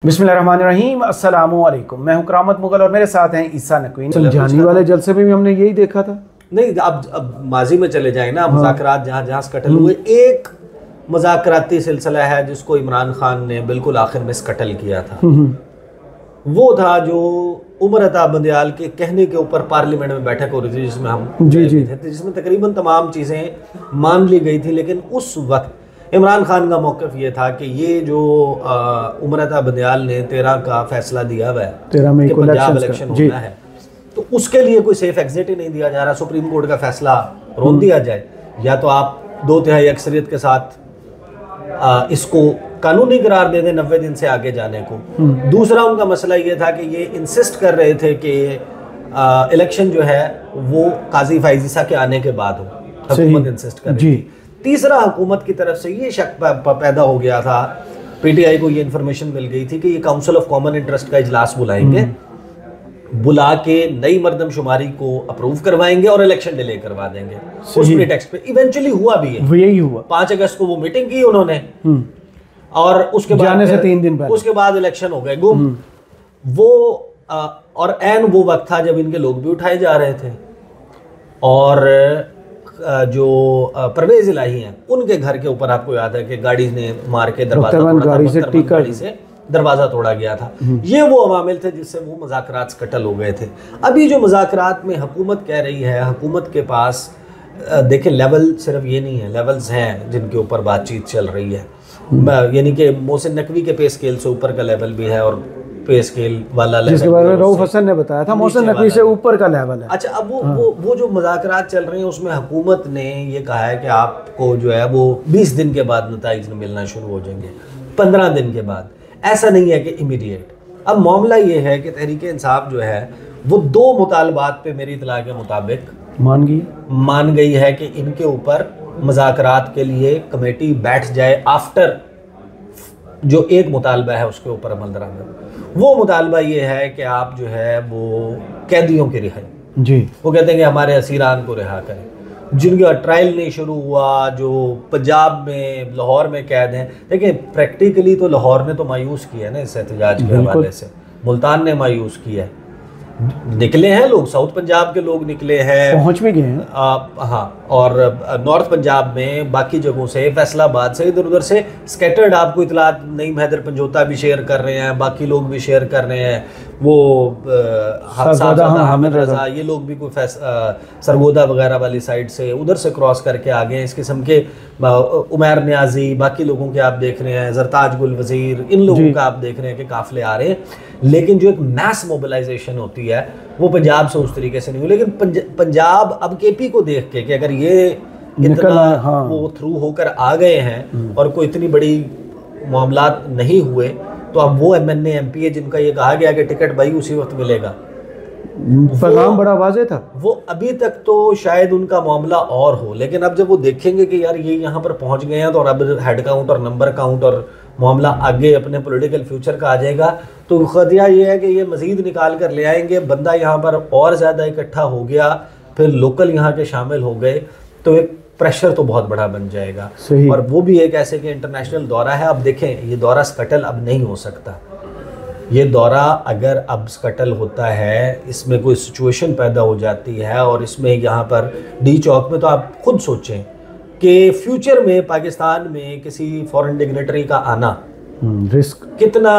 बिस्मिल्लाहिर्रहमानिर्रहीम, अस्सलामु अलैकुम। मैं हूं करामत मुगल और मेरे साथ हैं ईसा नकवी। सुलझानी वाले जलसे में भी हमने यही देखा था। नहीं, अब माजी में चले जाए ना, मुज़ाकरात जहाँ जहाँ स्कटल हुए। एक मुज़ाकराती सिलसिला है जिसको इमरान खान ने बिल्कुल आखिर में स्कटल किया था। वो था जो उमर अता बंदयाल के कहने के ऊपर पार्लियामेंट में बैठक हो रही थी, जिसमें हम थे, जिसमें तकरीबन तमाम चीज़ें मान ली गई थी। लेकिन उस वक्त इमरान खान का मौक़िफ़ ये था कि ये जो उमर अता बंदयाल ने 13 का फैसला दिया हुआ है, 13 मई को पंजाब इलेक्शन होना है, तो उसके लिए कोई सेफ एग्जिट ही नहीं दिया जा रहा। सुप्रीम कोर्ट का फैसला रोक दिया जाए, या तो आप 2/3 अक्सरियत के साथ इसको कानूनी करार दे दें 90 दिन से आगे जाने को। दूसरा उनका मसला ये था कि ये इंसिस्ट कर रहे थे कि इलेक्शन जो है वो काजी फाइजिसा के आने के बाद हो। हुकूमत इंसिस्ट कर रही थी। तीसरा, हुकूमत की तरफ से ये शक पैदा हो गया था, पीटीआई को ये इन्फॉर्मेशन मिल गई थी कि ये काउंसिल ऑफ कॉमन इंटरेस्ट का इजलास बुलाएंगे, बुला के नई मर्दमशुमारी को अप्रूव करवाएंगे और इलेक्शन डिले करवा देंगे उस प्रीटेक्स्ट पे। इवेंचुअली हुआ भी है, यही हुआ। 5 अगस्त को वो मीटिंग की उन्होंने, और उसके बाद जाने से 3 दिन पहले उसके बाद इलेक्शन हो गए गुम। वो और एन वो वक्त था जब इनके लोग भी उठाए जा रहे थे, और जो परवेज इलाही हैं उनके घर के ऊपर आपको याद है कि गाड़ी ने मार के दरवाजा तोड़ा गया था। ये वो अवामिल थे जिससे वो मुज़ाकरात स्कटल हो गए थे। अभी जो मुज़ाकरात में हुकूमत कह रही है, हुकूमत के पास देखें लेवल सिर्फ ये नहीं है, लेवल्स हैं जिनके ऊपर बातचीत चल रही है। यानी कि मोहसिन नकवी के पे स्केल से ऊपर का लेवल भी है, और पे स्केल वाला लेवल जिसके बारे में रऊफ हसन ने बताया था मोहसिन नकवी से ऊपर का लेवल है। अच्छा, अब वो जो मुज़ाकरात चल रहे हैं उसमें हुकूमत ने ये कहा है कि आपको जो है वो 20 दिन के बाद नताइज मिलना शुरू हो जाएंगे, 15 दिन के बाद। ऐसा नहीं है कि इमीडिएट। अब मामला ये है कि तहरीक इंसाफ जो है वो 2 मुतालबात पे मेरी इतला के मुताबिक मान गई है कि इनके ऊपर मुज़ाकरात के लिए कमेटी बैठ जाए आफ्टर जो एक मुतालबा है उसके ऊपर अमल दरामद। वो मुतालबा ये है कि आप जो है वो कैदियों की रिहाई जी, वो कहते हैं कि हमारे असीरान को रिहा करें, जिनका ट्रायल नहीं शुरू हुआ, जो पंजाब में लाहौर में कैद हैं। देखिए प्रैक्टिकली तो लाहौर ने तो मायूस किया है ना इस एहतजाज के हवाले से, मुल्तान ने मायूस किया है। निकले हैं लोग, साउथ पंजाब के लोग निकले हैं, पहुंच भी गए हैं। हाँ, और नॉर्थ पंजाब में बाकी जगहों से, फैसलाबाद से, इधर उधर से स्कैटर्ड आपको इतलात नईम हैदर पंजोता भी शेयर कर रहे हैं, बाकी लोग भी शेयर कर रहे हैं। वो हामिद रजा, ये लोग भी कोई सरगोदा वगैरह वाली साइड से उधर से क्रॉस करके आ गए। इस किस्म के उमैर न्याजी, बाकी लोगों के आप देख रहे हैं, जरताज गुल वजीर, इन लोगों का आप देख रहे हैं कि काफिले आ रहे हैं। लेकिन जो एक मैस मोबिलाइजेशन होती है वो पंजाब से उस तरीके से नहीं हुई। लेकिन पंजाब अब केपी को देख के कि अगर ये इतना वो थ्रू होकर आ गए हैं और कोई इतनी बड़ी मामलात नहीं हुए, तो अब वो MNA MPA जिनका ये कहा गया कि टिकट भाई उसी वक्त मिलेगा, पैगाम बड़ा वाज़ेह था। वो अभी तक तो शायद उनका मामला और हो, लेकिन अब जब वो देखेंगे कि यार ये यहाँ पर पहुँच गए हैं, तो और अब हेड काउंट और नंबर काउंट और मामला आगे अपने पॉलिटिकल फ्यूचर का आ जाएगा, तो खतरा ये है कि ये मज़ीद निकाल कर ले आएंगे। बंदा यहाँ पर और ज़्यादा इकट्ठा हो गया, फिर लोकल यहाँ के शामिल हो गए, तो एक प्रेशर तो बहुत बड़ा बन जाएगा। और वो भी एक ऐसे कि इंटरनेशनल दौरा है। अब देखें, ये दौरा स्कटल अब नहीं हो सकता। ये दौरा अगर अब स्कटल होता है, इसमें कोई सिचुएशन पैदा हो जाती है, और इसमें यहाँ पर डी चौक में, तो आप खुद सोचें कि फ्यूचर में पाकिस्तान में किसी फॉरेन डिग्नेटरी का आना रिस्क कितना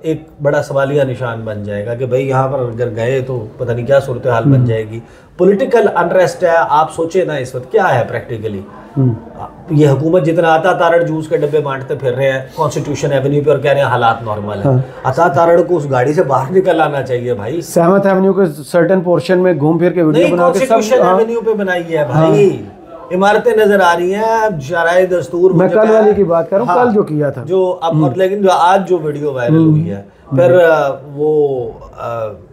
एक बड़ा सवालिया निशान बन जाएगा कि भाई यहाँ पर अगर गए तो पता नहीं क्या सूरत हाल बन जाएगी। पॉलिटिकल अनरेस्ट है। आप सोचे ना इस वक्त क्या है प्रैक्टिकली, ये हुकूमत जितना आता तारड़ जूस के डब्बे बांटते फिर रहे हैं कॉन्स्टिट्यूशन एवेन्यू पे और कह रहे हैं हालात नॉर्मल है। अता तारड़ को उस गाड़ी से बाहर निकल आना चाहिए भाई। सहमत एवेन्यू के सर्टेन पोर्शन में घूम फिर के वीडियो बना के कॉन्स्टिट्यूशन एवेन्यू पे बनाई है भाई। इमारतें नजर आ रही हैं, शराय दस्तूर। मैं कल वाली की बात कर रहा हूँ, कल जो किया था जो अब, लेकिन जो आज जो वीडियो वायरल हुई है, फिर वो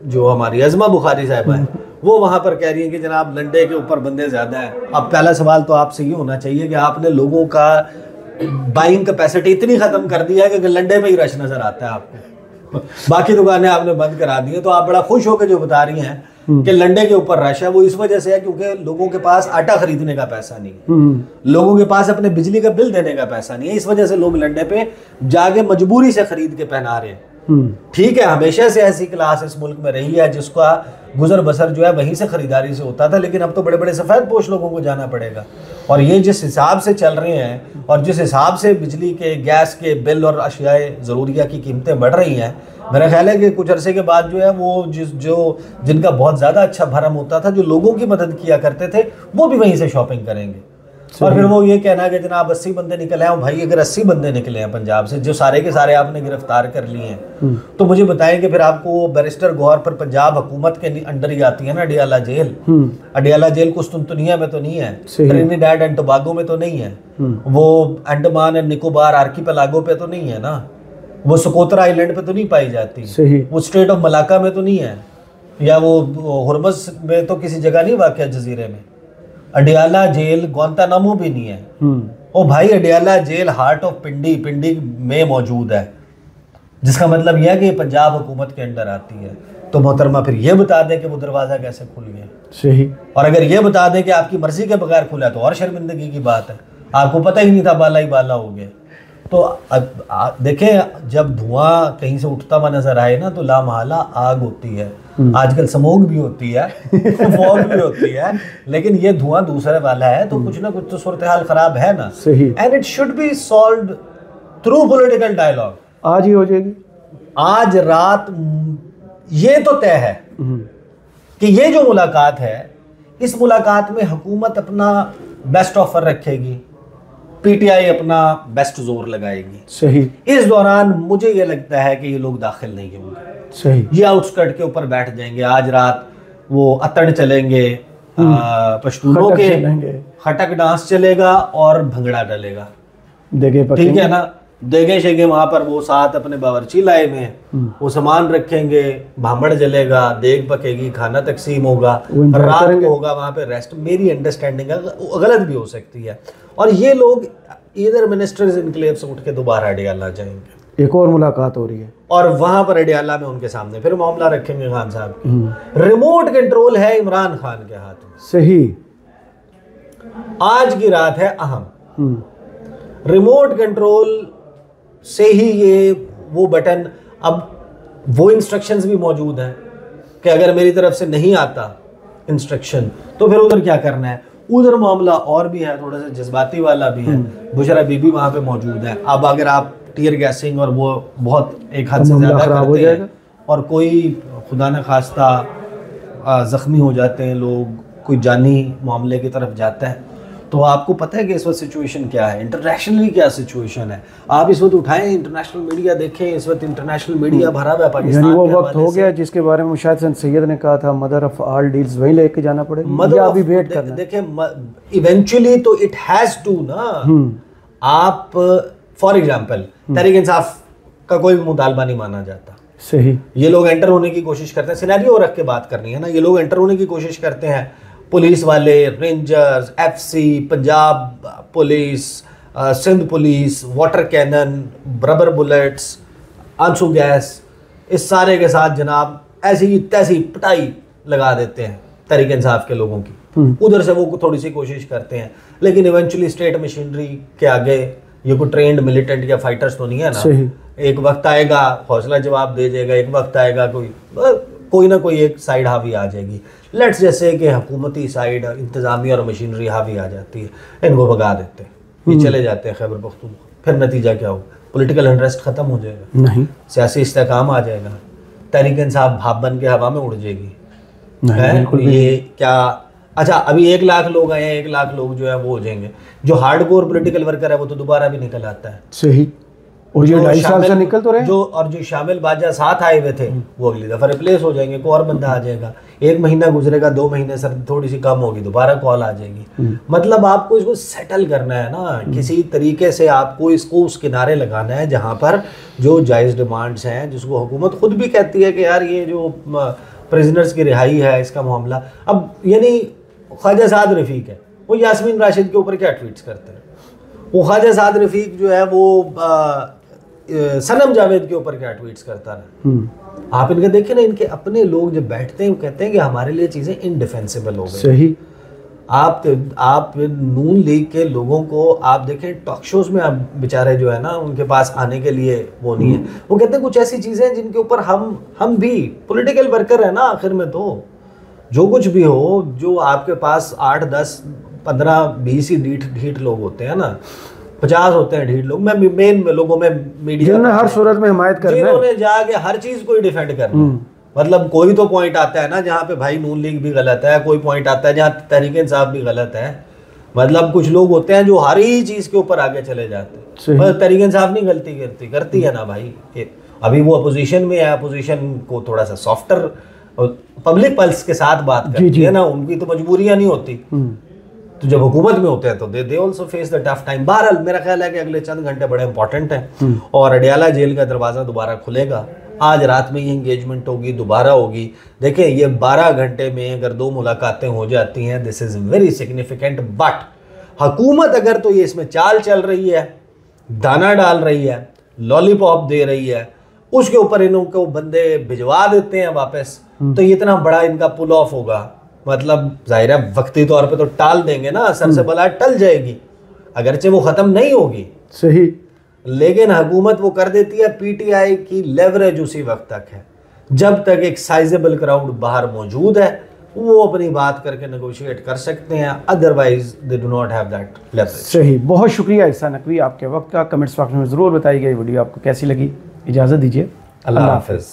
जो हमारी अज़मा बुखारी साहिबा है, वो वहाँ पर कह रही है कि जनाब लंडे के ऊपर बंदे ज़्यादा हैं। अब पहला सवाल तो आपसे ये होना चाहिए कि आपने लोगों का बाइंग कैपेसिटी इतनी ख़त्म कर दी है कि लंडे में ही रश नज़र आता है आपको, बाकी दुकानें आपने बंद करा दी हैं। तो आप बड़ा खुश होकर जो बता रही हैं कि लंडे के ऊपर रश है, वो इस वजह से है क्योंकि लोगों के पास आटा खरीदने का पैसा नहीं है, लोगों के पास अपने बिजली का बिल देने का पैसा नहीं है। इस वजह से लोग लंडे पे जाके मजबूरी से खरीद के पहना रहे हैं। ठीक है, हमेशा से ऐसी क्लास इस मुल्क में रही है जिसका गुजर बसर जो है वहीं से खरीदारी से होता था, लेकिन अब तो बड़े बड़े सफ़ेद पोश लोगों को जाना पड़ेगा। और ये जिस हिसाब से चल रहे हैं और जिस हिसाब से बिजली के, गैस के बिल और अशियाए ज़रूरिया की कीमतें बढ़ रही हैं, मेरा ख्याल है कि कुछ अरसे के बाद जो है वो जिनका बहुत ज़्यादा अच्छा भरम होता था, जो लोगों की मदद किया करते थे, वो भी वहीं से शॉपिंग करेंगे। और फिर वो ये कहना कि जनाब 80 बंदे निकले हैं। भाई अगर 80 बंदे निकले हैं पंजाब से, जो सारे के सारे आपने गिरफ्तार कर लिए हैं, तो मुझे बताएं कि फिर आपको बैरिस्टर गौहर पर पंजाब हुकूमत के अंडर ही आती है ना अडियाला जेल। अडियाला जेल कुस्तुनतुनिया में तो नहीं है, ट्रिनिडाद एंड टोबागो में तो नहीं है, वो अंडमान एंड निकोबार आर्कीपेलागो पे तो नहीं है ना, वो सकोत्रा आइलैंड पे तो नहीं पाई जाती, वो स्टेट ऑफ मलाका में तो नहीं है, या वो हुरमस में तो किसी जगह नहीं वाक़ जजीरे में। अडियाला जेल ग्वांतानामो भी नहीं है। ओ भाई, अडियाला जेल हार्ट ऑफ पिंडी में मौजूद है, जिसका मतलब यह है कि पंजाब हुकूमत के अंडर आती है। तो मोहतरमा फिर यह बता दें कि वो दरवाज़ा कैसे खुल गया। सही। और अगर ये बता दें कि आपकी मर्जी के बगैर खुला तो और शर्मिंदगी की बात है, आपको पता ही नहीं था, बाला ही बाला हो गया। तो अब देखें, जब धुआं कहीं से उठता हुआ नजर आए ना, तो लामहला आग होती है। आजकल स्मोक भी होती है, फॉग भी होती है, लेकिन ये धुआं दूसरे वाला है, तो कुछ ना कुछ तो सूरत हाल खराब है ना। सही। And it should be solved through political dialogue. आज ही हो जाएगी, आज रात ये तो तय है कि ये जो मुलाकात है, इस मुलाकात में हुकूमत अपना बेस्ट ऑफर रखेगी, पीटीआई अपना बेस्ट जोर लगाएगी। सही। इस दौरान मुझे ये लगता है कि ये लोग दाखिल नहीं होंगे। सही। ये आउटस्कर्ट के ऊपर बैठ जाएंगे। आज रात वो अतड़ चलेंगे, पश्तूनों के खटक डांस चलेगा और भंगड़ा डलेगा, ठीक है ना। देगे शेगे वहां पर वो साथ अपने बावर्ची लाए में वो सामान रखेंगे, भांबड़ जलेगा, देग पकेगी, खाना तकसीम होगा, रात को होगा वहां पे रेस्ट। मेरी अंडरस्टैंडिंग गलत भी हो सकती है। और ये लोग इधर मिनिस्टर्स इनक्लेव से उठ के दोबारा अडियाला जाएंगे, एक और मुलाकात हो रही है, और वहां पर अडियाला में उनके सामने फिर मामला रखेंगे खान साहब की। रिमोट कंट्रोल है इमरान खान के हाथ में। सही। आज की रात है अहम। रिमोट कंट्रोल से ही ये वो बटन, अब वो इंस्ट्रक्शंस भी मौजूद हैं कि अगर मेरी तरफ से नहीं आता इंस्ट्रक्शन तो फिर उधर क्या करना है। उधर मामला और भी है, थोड़ा सा जज्बाती वाला भी है। बुशरा बीबी वहां पे मौजूद है। अब अगर आप टीयर गैसिंग और वो बहुत एक हद से ज्यादा करते हैं और कोई खुदा न खास्ता जख्मी हो जाते हैं लोग, कोई जानी मामले की तरफ जाता है, तो आपको पता है कि इस वक्त सिचुएशन क्या है, इंटरनेशनली क्या सिचुएशन है। आप इस वक्त उठाएं इंटरनेशनल मीडिया देखें, इस वक्त इंटरनेशनल मीडिया भरा हुआ है पाकिस्तान। यानी वो वक्त हो गया जिसके बारे में मुशाहिद सैयद ने कहा था, मदर ऑफ ऑल डील्स वहीं लेके जाना पड़ेगा, या अभी वेट करना। देखें इवेंचुअली तो इट हैज टू ना। आप फॉर एग्जांपल तहरीक इंसाफ का कोई मुतालबा नहीं माना जाता। सही। ये लोग एंटर होने की कोशिश करते हैं, सिनेरियो रख के बात करनी है ना। ये लोग एंटर होने की कोशिश करते हैं, पुलिस वाले, rangers, FC, Punjab police, Sindh police, water cannon, rubber bullets, आंसू गैस, इस सारे के साथ जनाब ऐसी तैसी पिटाई लगा देते हैं तहरीक इंसाफ के लोगों की। उधर से वो थोड़ी सी कोशिश करते हैं, लेकिन इवेंचुअली स्टेट मशीनरी के आगे ये कोई ट्रेंड मिलिटेंट या फाइटर्स तो नहीं है ना। एक वक्त आएगा हौसला जवाब दे जाएगा, एक वक्त आएगा कोई ना कोई एक साइड हावी आ जाएगी। लेट्स जैसे कि हुकूमती साइड इंतजामी और मशीनरी हावी आ जाती है, इनको भगा देते हैं, ये चले जाते हैं खैबर पख्तूनख्वा। फिर नतीजा क्या होगा? पॉलिटिकल अनरेस्ट खत्म हो जाएगा, नहीं सियासी इस्तेकाम आ जाएगा, तहरीक इंसाफ भाप बन के हवा में उड़ जाएगी। ये क्या? अच्छा, अभी 1 लाख लोग आए हैं, 1 लाख लोग जो है वो हो जाएंगे। जो हार्डकोर पॉलिटिकल वर्कर है वो तो दोबारा भी निकल आता है। सही। और ये 2.5 साल से निकल तो रहे जो शामिल बाजा साथ आए हुए थे वो अगली दफा रिप्लेस हो जाएंगे, कोई और बंदा आ जाएगा। 1 महीना गुजरेगा, 2 महीने सर थोड़ी सी कम होगी, दोबारा कॉल आ जाएगी। मतलब आपको इसको सेटल करना है ना, किसी तरीके से आपको इसको उस किनारे लगाना है जहाँ पर जो जायज़ डिमांड्स हैं, जिसको हुकूमत खुद भी कहती है कि यार ये जो प्रिजनर्स की रिहाई है इसका मामला। अब यानी ख्वाजा साद रफ़ीक है, वो यास्मीन राशिद के ऊपर क्या ट्वीट्स करते हैं, वो ख्वाजा साद रफ़ीक जो है वो सनम जावेद के ऊपर क्या ट्वीट्स करता है। आप इनका देखिए ना, इनके अपने लोग जब बैठते हैं वो कहते हैं कि हमारे लिए चीज़ें इनडिफेंसिबल हो गई। सही। आप नून लीग के लोगों को आप देखें टॉक शोज में, आप बेचारे जो है ना उनके पास आने के लिए वो नहीं है। वो कहते हैं कुछ ऐसी चीजें जिनके ऊपर हम भी पॉलिटिकल वर्कर है ना, आखिर में तो जो कुछ भी हो, जो आपके पास 8, 10, 15, 20 ही ढीठ लोग होते हैं ना, 50 होते हैं ढीठ लोग, मैं मेन लोगों में मीडिया जिन्होंने हर सूरत में हिमायत करना है, जिन्होंने जाके हर चीज को ही डिफेंड करना है। मतलब कोई तो पॉइंट आता है ना जहाँ पे भाई नून लीग भी गलत है, कोई पॉइंट आता है जहाँ तहरीक इंसाफ भी गलत है। मतलब कुछ लोग होते हैं जो हर ही चीज के ऊपर आगे चले जाते हैं। मतलब तहरीक इंसाफ नहीं गलती करती है ना भाई, अभी वो अपोजिशन में है, अपोजिशन को थोड़ा सा सॉफ्टर पब्लिक पल्स के साथ बात करती है ना, उनकी तो मजबूरियां नहीं होती। तो जब हुकूमत में होते हैं तो they also face the tough time. बहरहाल मेरा ख्याल है कि अगले चंद घंटे बड़े इंपॉर्टेंट हैं और अडियाला जेल का दरवाज़ा दोबारा खुलेगा। आज रात में ये इंगेजमेंट होगी, दोबारा होगी। देखें ये 12 घंटे में अगर 2 मुलाकातें हो जाती हैं, this is very significant. But हुकूमत अगर तो ये इसमें चाल चल रही है, दाना डाल रही है, लॉलीपॉप दे रही है, उसके ऊपर इनको बंदे भिजवा देते हैं वापस, तो ये इतना बड़ा इनका पुल ऑफ होगा। मतलब जाहिर है वक्ती तौर पे तो टाल देंगे ना, सर से बला टल जाएगी, अगरचे वो ख़त्म नहीं होगी, सही, लेकिन हुकूमत वो कर देती है। पीटीआई की लेवरेज उसी वक्त तक है जब तक एक साइजेबल क्राउड बाहर मौजूद है, वो अपनी बात करके नेगोशिएट कर सकते हैं, otherwise they do not have that leverage. सही, बहुत शुक्रिया ईसा नकवी आपके वक्त का। कमेंट्स बॉक्स में ज़रूर बताइएगा ये वीडियो आपको कैसी लगी। इजाज़त दीजिए, अल्लाह हाफिज़।